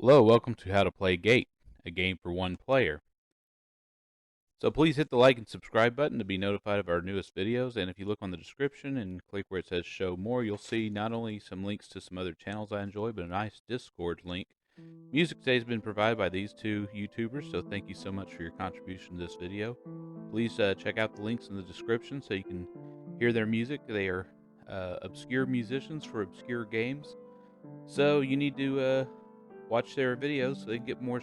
Hello, welcome to How to Play Gate, a game for one player. So please hit the like and subscribe button to be notified of our newest videos, and if you look on the description and click where it says show more, you'll see not only some links to some other channels I enjoy, but a nice Discord link. Music today has been provided by these two YouTubers, so thank you so much for your contribution to this video. Please check out the links in the description so you can hear their music. They are obscure musicians for obscure games, so you need to watch their videos so they can get more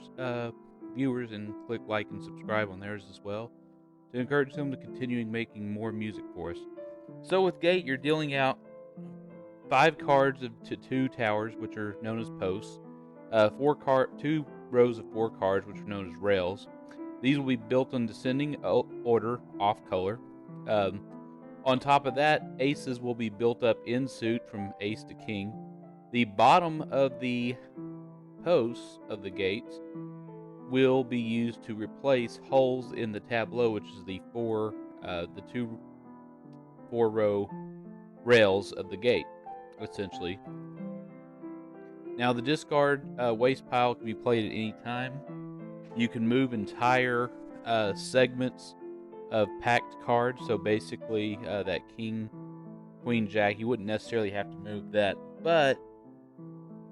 viewers, and click like and subscribe on theirs as well to encourage them to continue making more music for us. So with Gate, you're dealing out 5 cards to 2 towers, which are known as posts. 2 rows of 4 cards, which are known as rails. These will be built in descending order, off color. Um, on top of that, aces will be built up in suit from ace to king. The bottom of the posts of the gates will be used to replace holes in the tableau, which is the 4 row rails of the gate, essentially. Now, the discard waste pile can be played at any time. You can move entire segments of packed cards. So basically, that king, queen, jack, you wouldn't necessarily have to move that, but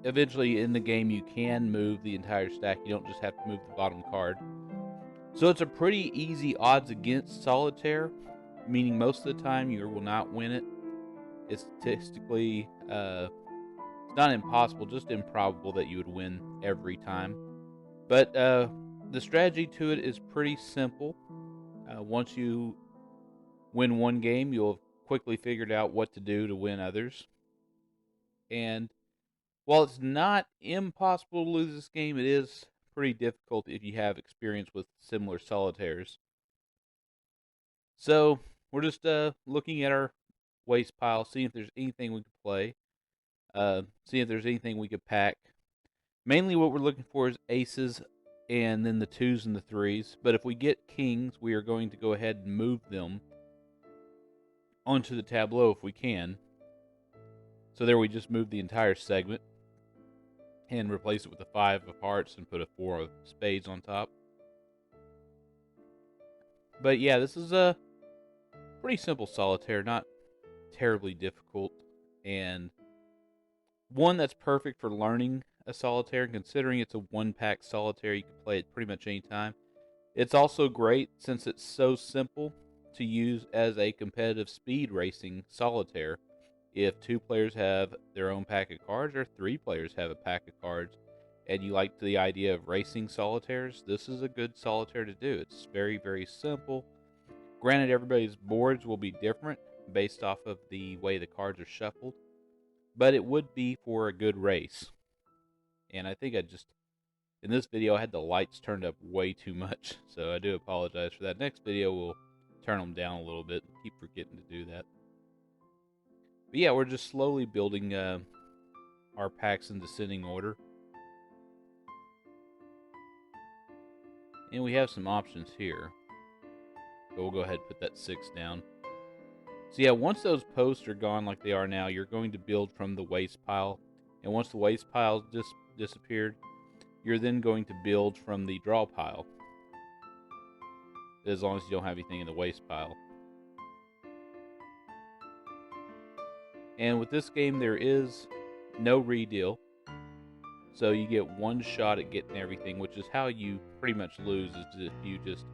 eventually in the game you can move the entire stack. You don't just have to move the bottom card. So it's a pretty easy odds against solitaire, meaning most of the time you will not win it. It's statistically, it's not impossible, just improbable that you would win every time. But the strategy to it is pretty simple. Once you win one game, you'll have quickly figured out what to do to win others. And while it's not impossible to lose this game, it is pretty difficult if you have experience with similar solitaires. So we're just looking at our waste pile, seeing if there's anything we could play, seeing if there's anything we could pack. Mainly what we're looking for is aces and then the 2s and the 3s. But if we get kings, we are going to go ahead and move them onto the tableau if we can. So there we just moved the entire segment and replace it with a 5 of hearts and put a 4 of spades on top. But yeah, this is a pretty simple solitaire, not terribly difficult, and one that's perfect for learning a solitaire. And considering it's a one-pack solitaire, you can play it pretty much any time. It's also great since it's so simple to use as a competitive speed racing solitaire. If 2 players have their own pack of cards, or 3 players have a pack of cards, and you like the idea of racing solitaires, this is a good solitaire to do. It's very, very simple. Granted, everybody's boards will be different based off of the way the cards are shuffled, but it would be for a good race. And I think in this video, I had the lights turned up way too much, so I do apologize for that. Next video, we'll turn them down a little bit. Keep forgetting to do that. But yeah, we're just slowly building our packs in descending order. And we have some options here. So we'll go ahead and put that 6 down. So yeah, once those posts are gone like they are now, you're going to build from the waste pile. And once the waste pile disappeared, you're then going to build from the draw pile, as long as you don't have anything in the waste pile. And with this game, there is no redeal. So you get one shot at getting everything, which is how you pretty much lose, is if you just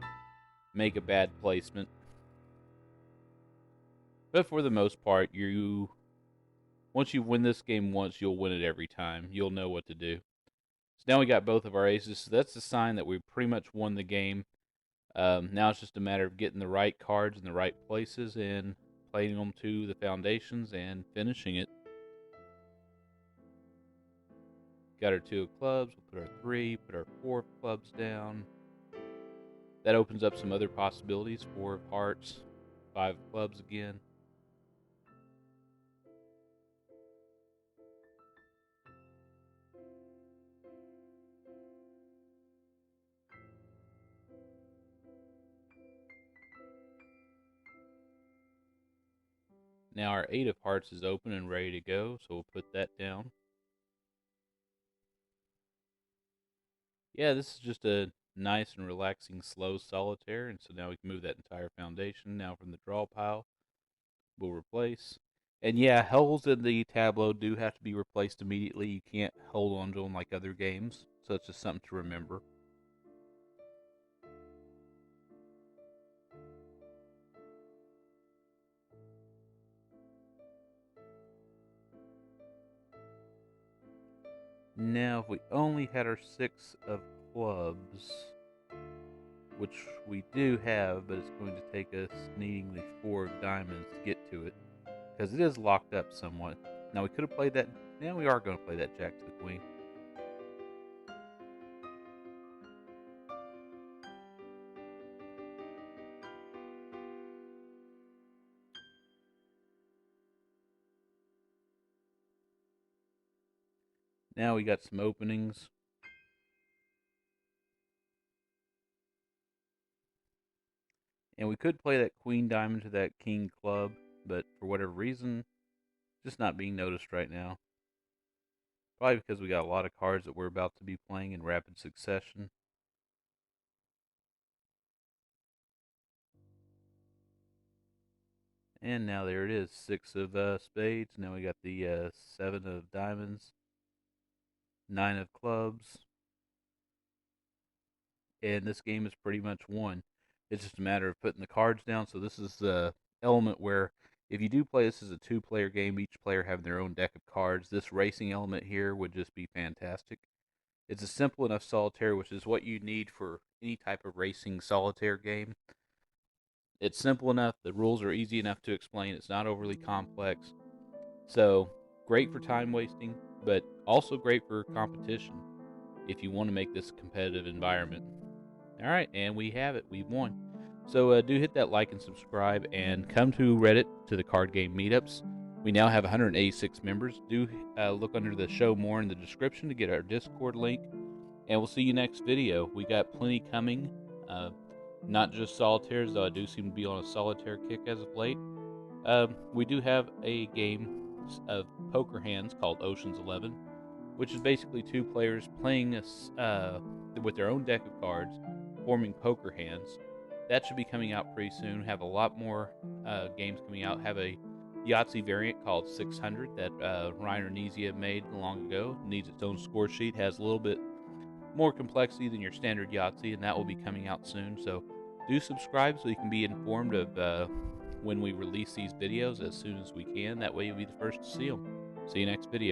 make a bad placement. But for the most part, once you win this game once, you'll win it every time. You'll know what to do. So now we got both of our aces, so that's a sign that we pretty much won the game. Now it's just a matter of getting the right cards in the right places and playing them to the foundations and finishing it. Got our 2 of clubs, we'll put our 3, put our 4 of clubs down. That opens up some other possibilities. 4 of hearts, 5 of clubs again. Now our 8 of hearts is open and ready to go, so we'll put that down. Yeah, this is just a nice and relaxing slow solitaire, and so now we can move that entire foundation. Now from the draw pile, we'll replace. And yeah, holes in the tableau do have to be replaced immediately. You can't hold on to them like other games, so it's just something to remember. Now, if we only had our 6 of clubs, which we do have, but it's going to take us needing the 4 of diamonds to get to it, because it is locked up somewhat. Now, we could have played that. Now, we are going to play that jack to the queen. Now we got some openings. And we could play that queen diamond to that king club, but for whatever reason, just not being noticed right now. Probably because we got a lot of cards that we're about to be playing in rapid succession. And now there it is, 6 of spades. Now we got the 7 of diamonds, 9 of clubs, and this game is pretty much won. It's just a matter of putting the cards down. So this is the element where if you do play this as a 2-player game, each player having their own deck of cards, this racing element here would just be fantastic. It's a simple enough solitaire, which is what you need for any type of racing solitaire game. It's simple enough, the rules are easy enough to explain, it's not overly complex. So, great for time wasting, but also great for competition if you want to make this a competitive environment. All right, and we have it. We've won. So do hit that like and subscribe, and come to Reddit to the card game meetups. We now have 186 members. Do look under the show more in the description to get our Discord link, and we'll see you next video. We got plenty coming, not just solitaires, though I do seem to be on a solitaire kick as of late. We do have a game of poker hands called Ocean's 11, which is basically 2 players playing with their own deck of cards, forming poker hands. That should be coming out pretty soon. Have a lot more games coming out. Have a Yahtzee variant called 600 that Ryan Arnesia made long ago. Needs its own score sheet. Has a little bit more complexity than your standard Yahtzee, and that will be coming out soon. So do subscribe so you can be informed of when we release these videos as soon as we can. That way you'll be the first to see them. See you next video.